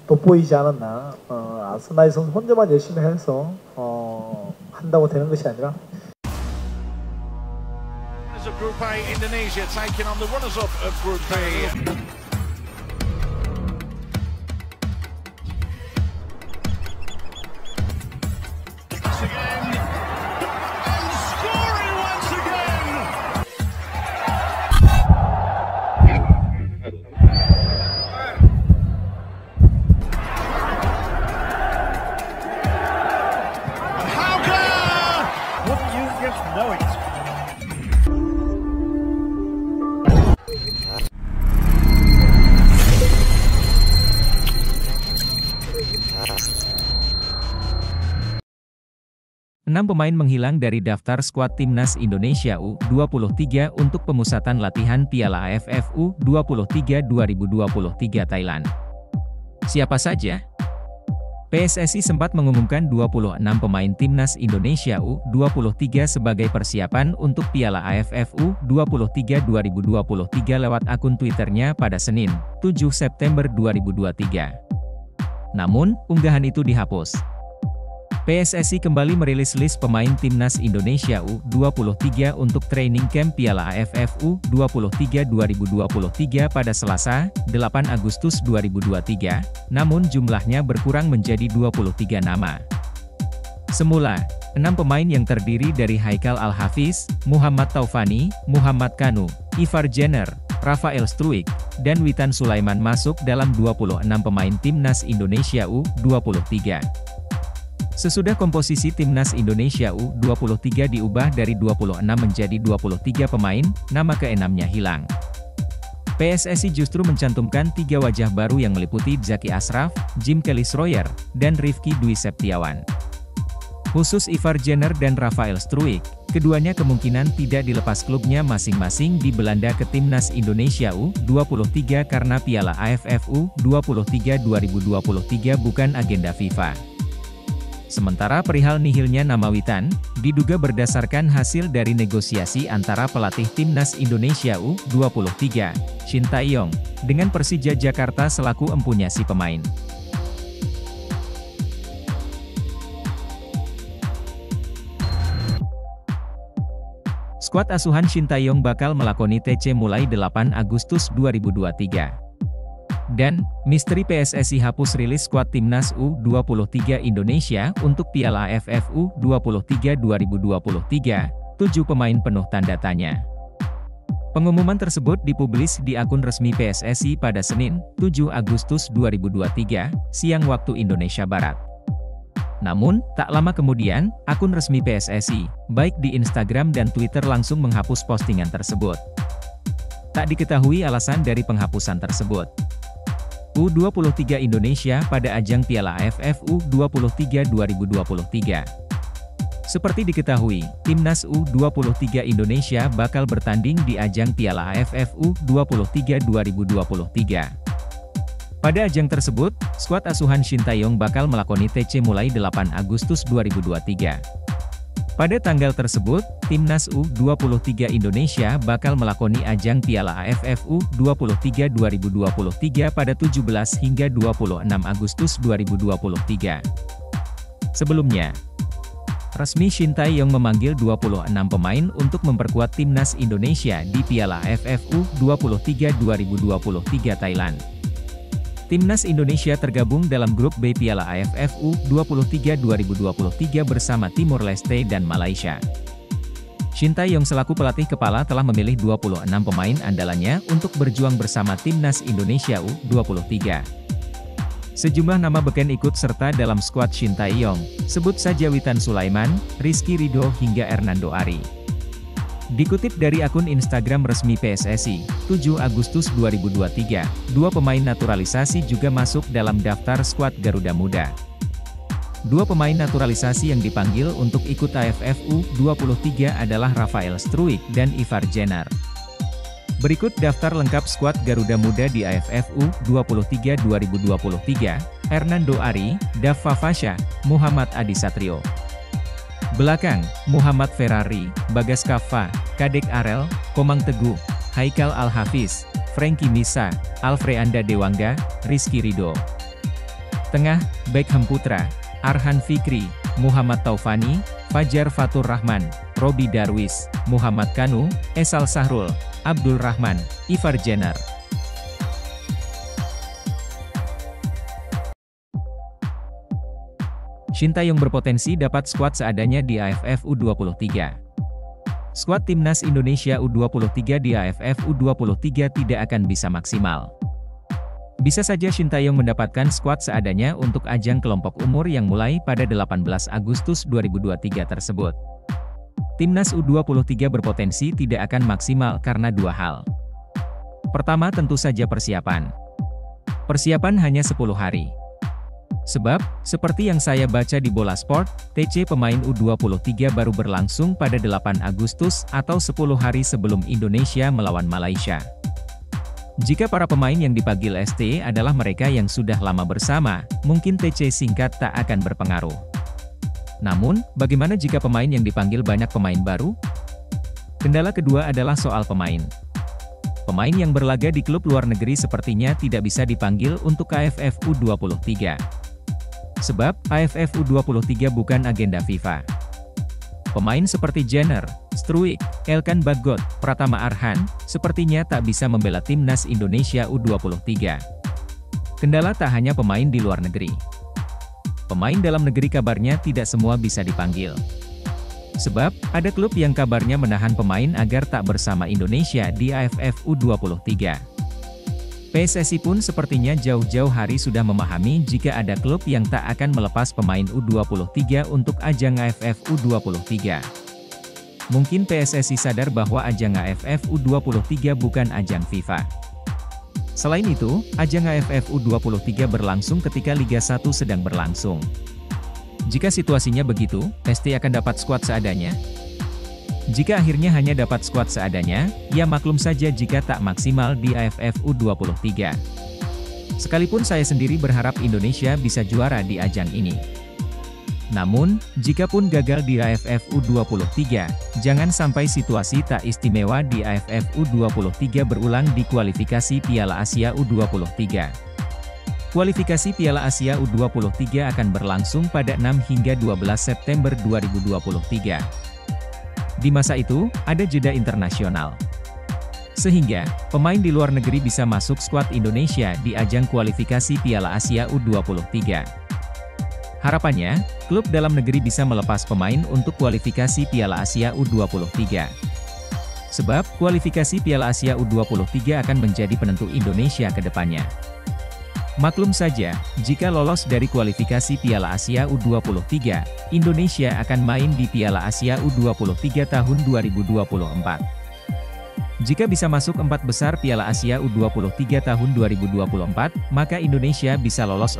돋보이지 않았나. 아스나이 선수 혼자만 열심히 해서 한다고 되는 것이 아니라. Of Group A, Indonesia taking on the runners-up of Group B. Enam pemain menghilang dari daftar skuad Timnas Indonesia U23 untuk pemusatan latihan Piala AFF U23 2023 Thailand. Siapa saja? PSSI sempat mengumumkan 26 pemain Timnas Indonesia U23 sebagai persiapan untuk Piala AFF U23 2023 lewat akun Twitternya pada Senin, 7 September 2023. Namun, unggahan itu dihapus. PSSI kembali merilis list pemain Timnas Indonesia U23 untuk training camp Piala AFF U23 2023 pada Selasa, 8 Agustus 2023, namun jumlahnya berkurang menjadi 23 nama. Semula, 6 pemain yang terdiri dari Haikal Al-Hafiz, Muhammad Taufani, Muhammad Kanu, Ivar Jenner, Rafael Struijk, dan Witan Sulaiman masuk dalam 26 pemain Timnas Indonesia U23. Sesudah komposisi Timnas Indonesia U23 diubah dari 26 menjadi 23 pemain, nama keenamnya hilang. PSSI justru mencantumkan 3 wajah baru yang meliputi Zaki Ashraf, Jim Kelly-Schroyer, dan Rifki Dwi Septiawan. Khusus Ivar Jenner dan Rafael Struijk, keduanya kemungkinan tidak dilepas klubnya masing-masing di Belanda ke Timnas Indonesia U23 karena Piala AFF U23 2023 bukan agenda FIFA. Sementara perihal nihilnya nama Witan, diduga berdasarkan hasil dari negosiasi antara pelatih Timnas Indonesia U23, Shin Tae-yong, dengan Persija Jakarta selaku empunya si pemain. Skuad asuhan Shin Tae-yong bakal melakoni TC mulai 8 Agustus 2023. Dan, misteri PSSI hapus rilis skuad Timnas U23 Indonesia untuk Piala AFF U23 2023, 7 pemain penuh tanda tanya. Pengumuman tersebut dipublis di akun resmi PSSI pada Senin, 7 Agustus 2023, siang waktu Indonesia Barat. Namun, tak lama kemudian, akun resmi PSSI, baik di Instagram dan Twitter langsung menghapus postingan tersebut. Tak diketahui alasan dari penghapusan tersebut. U23 Indonesia pada ajang Piala AFF U23 2023. Seperti diketahui, Timnas U23 Indonesia bakal bertanding di ajang Piala AFF U23 2023. Pada ajang tersebut, skuad asuhan Shin Tae-yong bakal melakoni TC mulai 8 Agustus 2023. Pada tanggal tersebut, Timnas U23 Indonesia bakal melakoni ajang Piala AFF U23 2023 pada 17 hingga 26 Agustus 2023. Sebelumnya, resmi Shin Tae-yong memanggil 26 pemain untuk memperkuat Timnas Indonesia di Piala AFF U23 2023 Thailand. Timnas Indonesia tergabung dalam grup B Piala AFF U23 2023 bersama Timor Leste dan Malaysia. Shin Tae-yong selaku pelatih kepala telah memilih 26 pemain andalannya untuk berjuang bersama Timnas Indonesia U23. Sejumlah nama beken ikut serta dalam skuad Shin Tae-yong, sebut saja Witan Sulaiman, Rizky Ridho hingga Hernando Ari. Dikutip dari akun Instagram resmi PSSI, 7 Agustus 2023, 2 pemain naturalisasi juga masuk dalam daftar skuad Garuda Muda. 2 pemain naturalisasi yang dipanggil untuk ikut AFF U23 adalah Rafael Struijk dan Ivar Jenner. Berikut daftar lengkap skuad Garuda Muda di AFF U23 2023, Hernando Ari, Dava Fasha, Muhammad Adi Satrio. Belakang, Muhammad Ferrari, Bagas Kaffa, Kadek Arel, Komang Teguh, Haikal Al-Hafiz, Frankie Misa, Alfreanda Dewangga, Rizky Ridho. Tengah, Beckham Putra, Arhan Fikri, Muhammad Taufani, Fajar Fatur Rahman, Robi Darwis, Muhammad Kanu, Esal Sahrul, Abdul Rahman, Ivar Jenner. Shin Tae-yong berpotensi dapat skuad seadanya di AFF U23. Skuad Timnas Indonesia U23 di AFF U23 tidak akan bisa maksimal. Bisa saja Shin Tae-yong mendapatkan skuad seadanya untuk ajang kelompok umur yang mulai pada 18 Agustus 2023 tersebut. Timnas U23 berpotensi tidak akan maksimal karena dua hal. Pertama tentu saja persiapan. Persiapan hanya 10 hari. Sebab, seperti yang saya baca di Bola Sport, TC pemain U23 baru berlangsung pada 8 Agustus atau 10 hari sebelum Indonesia melawan Malaysia. Jika para pemain yang dipanggil ST adalah mereka yang sudah lama bersama, mungkin TC singkat tak akan berpengaruh. Namun, bagaimana jika pemain yang dipanggil banyak pemain baru? Kendala kedua adalah soal pemain. Pemain yang berlaga di klub luar negeri sepertinya tidak bisa dipanggil untuk AFF U23. Sebab, AFF U23 bukan agenda FIFA. Pemain seperti Jenner, Struijk, Elkan Bagot, Pratama Arhan, sepertinya tak bisa membela Timnas Indonesia U23. Kendala tak hanya pemain di luar negeri. Pemain dalam negeri kabarnya tidak semua bisa dipanggil. Sebab, ada klub yang kabarnya menahan pemain agar tak bersama Indonesia di AFF U23. PSSI pun sepertinya jauh-jauh hari sudah memahami jika ada klub yang tak akan melepas pemain U23 untuk ajang AFF U23. Mungkin PSSI sadar bahwa ajang AFF U23 bukan ajang FIFA. Selain itu, ajang AFF U23 berlangsung ketika Liga 1 sedang berlangsung. Jika situasinya begitu, ST akan dapat skuad seadanya. Jika akhirnya hanya dapat skuad seadanya, ya maklum saja jika tak maksimal di AFF U23. Sekalipun saya sendiri berharap Indonesia bisa juara di ajang ini. Namun, jikapun gagal di AFF U23, jangan sampai situasi tak istimewa di AFF U23 berulang di kualifikasi Piala Asia U23. Kualifikasi Piala Asia U23 akan berlangsung pada 6 hingga 12 September 2023. Di masa itu, ada jeda internasional. Sehingga, pemain di luar negeri bisa masuk skuad Indonesia di ajang kualifikasi Piala Asia U23. Harapannya, klub dalam negeri bisa melepas pemain untuk kualifikasi Piala Asia U23. Sebab, kualifikasi Piala Asia U23 akan menjadi penentu Indonesia ke depannya. Maklum saja, jika lolos dari kualifikasi Piala Asia U23, Indonesia akan main di Piala Asia U23 tahun 2024. Jika bisa masuk 4 besar Piala Asia U23 tahun 2024, maka Indonesia bisa lolos